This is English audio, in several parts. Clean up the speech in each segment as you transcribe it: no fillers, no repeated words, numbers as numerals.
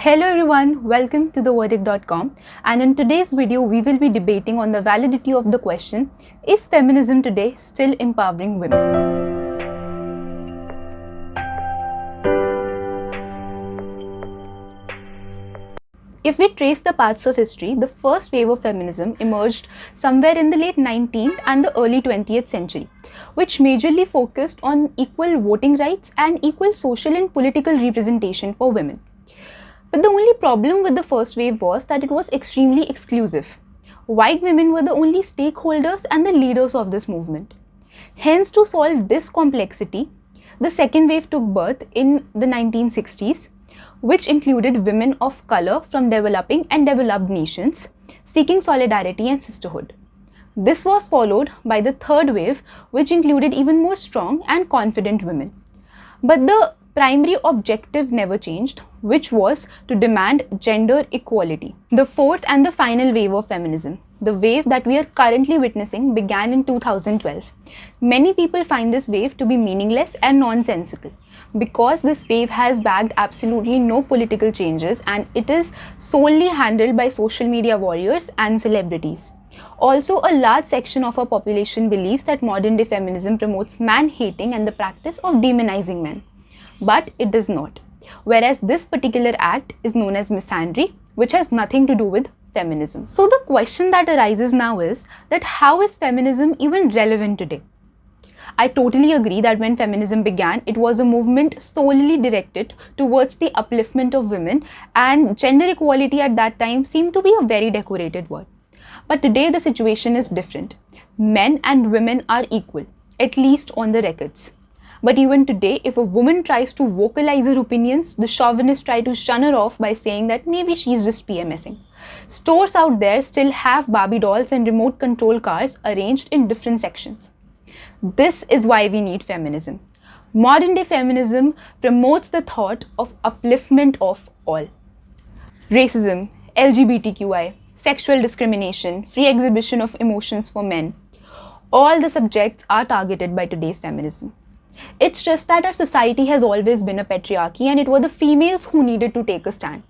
Hello everyone, welcome to theverdict.com, and in today's video we will be debating on the validity of the question, is feminism today still empowering women? If we trace the paths of history, the first wave of feminism emerged somewhere in the late 19th and the early 20th century, which majorly focused on equal voting rights and equal social and political representation for women. But the only problem with the first wave was that it was extremely exclusive. White women were the only stakeholders and the leaders of this movement. Hence, to solve this complexity, the second wave took birth in the 1960s, which included women of color from developing and developed nations, seeking solidarity and sisterhood. This was followed by the third wave, which included even more strong and confident women. But the primary objective never changed, which was to demand gender equality. The fourth and the final wave of feminism, the wave that we are currently witnessing, began in 2012. Many people find this wave to be meaningless and nonsensical because this wave has bagged absolutely no political changes and it is solely handled by social media warriors and celebrities. Also, a large section of our population believes that modern-day feminism promotes man-hating and the practice of demonizing men. But it does not. Whereas this particular act is known as misandry, which has nothing to do with feminism. So the question that arises now is that how is feminism even relevant today? I totally agree that when feminism began, it was a movement solely directed towards the upliftment of women, and gender equality at that time seemed to be a very decorated word. But today the situation is different. Men and women are equal, at least on the records. But even today, if a woman tries to vocalize her opinions, the chauvinists try to shun her off by saying that maybe she's just PMSing. Stores out there still have Barbie dolls and remote control cars arranged in different sections. This is why we need feminism. Modern day feminism promotes the thought of upliftment of all. Racism, LGBTQI, sexual discrimination, free exhibition of emotions for men. All the subjects are targeted by today's feminism. It's just that our society has always been a patriarchy and it were the females who needed to take a stand.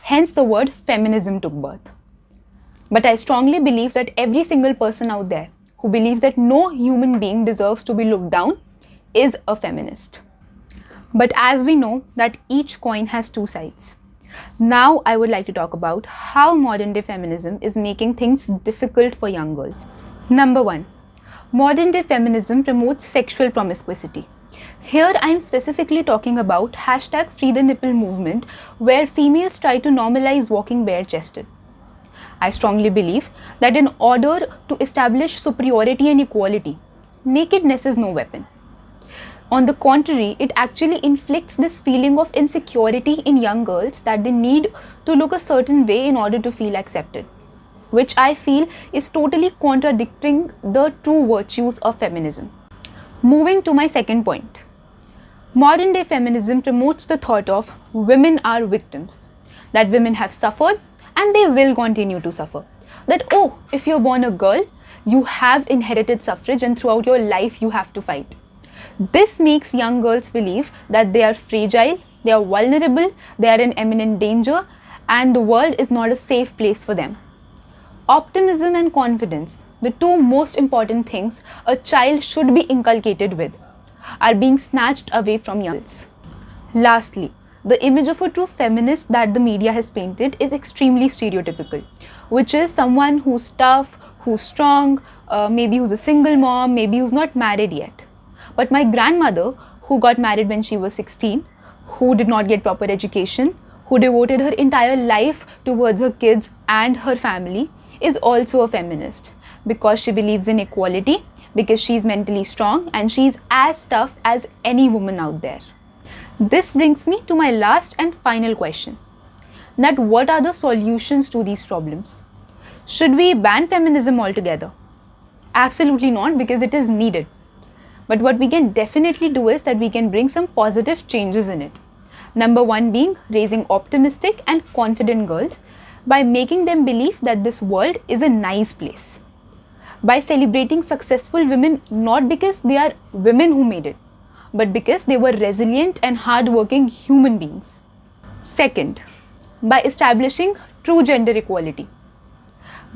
Hence the word feminism took birth. But I strongly believe that every single person out there who believes that no human being deserves to be looked down is a feminist. But as we know that each coin has two sides. Now I would like to talk about how modern day feminism is making things difficult for young girls. Number 1. Modern day feminism promotes sexual promiscuity. Here I am specifically talking about #FreeTheNipple movement, where females try to normalize walking bare-chested. I strongly believe that in order to establish superiority and equality, nakedness is no weapon. On the contrary, it actually inflicts this feeling of insecurity in young girls that they need to look a certain way in order to feel accepted, which I feel is totally contradicting the true virtues of feminism. Moving to my second point. Modern day feminism promotes the thought of women are victims, that women have suffered and they will continue to suffer. That, oh, if you're born a girl, you have inherited suffrage and throughout your life you have to fight. This makes young girls believe that they are fragile, they are vulnerable, they are in imminent danger, and the world is not a safe place for them. Optimism and confidence, the two most important things a child should be inculcated with, are being snatched away from young girls. Lastly, the image of a true feminist that the media has painted is extremely stereotypical, which is someone who's tough, who's strong, maybe who's a single mom, maybe who's not married yet. But my grandmother, who got married when she was 16, who did not get proper education, who devoted her entire life towards her kids and her family, is also a feminist because she believes in equality, because she's mentally strong and she's as tough as any woman out there. This brings me to my last and final question, that what are the solutions to these problems? Should we ban feminism altogether? Absolutely not, because it is needed. But what we can definitely do is that we can bring some positive changes in it. Number 1 being raising optimistic and confident girls by making them believe that this world is a nice place. By celebrating successful women not because they are women who made it, but because they were resilient and hardworking human beings. Second, By establishing true gender equality,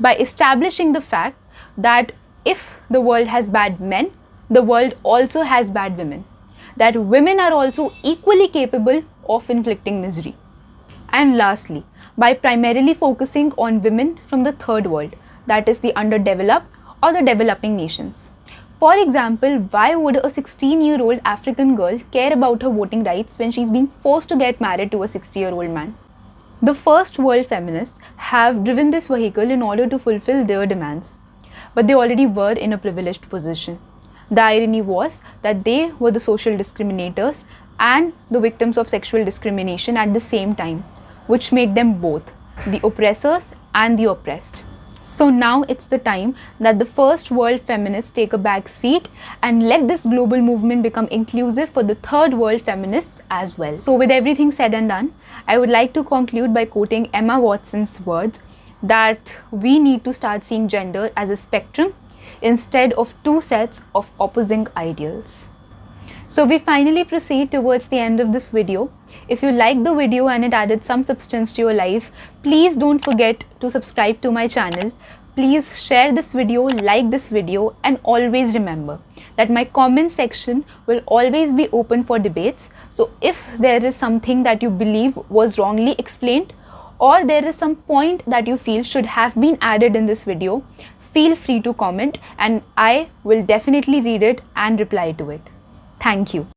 by establishing the fact that if the world has bad men, the world also has bad women, that women are also equally capable of inflicting misery. And lastly, by primarily focusing on women from the third world, that is the underdeveloped or the developing nations. For example, why would a 16-year-old African girl care about her voting rights when she's being forced to get married to a 60-year-old man? The first world feminists have driven this vehicle in order to fulfill their demands, but they already were in a privileged position. The irony was that they were the social discriminators and the victims of sexual discrimination at the same time, which made them both the oppressors and the oppressed. So now it's the time that the first world feminists take a back seat and let this global movement become inclusive for the third world feminists as well. So with everything said and done, I would like to conclude by quoting Emma Watson's words that we need to start seeing gender as a spectrum instead of two sets of opposing ideals. So we finally proceed towards the end of this video. If you liked the video and it added some substance to your life, please don't forget to subscribe to my channel. Please share this video, like this video, and always remember that my comment section will always be open for debates. So if there is something that you believe was wrongly explained, or there is some point that you feel should have been added in this video, feel free to comment and I will definitely read it and reply to it. Thank you.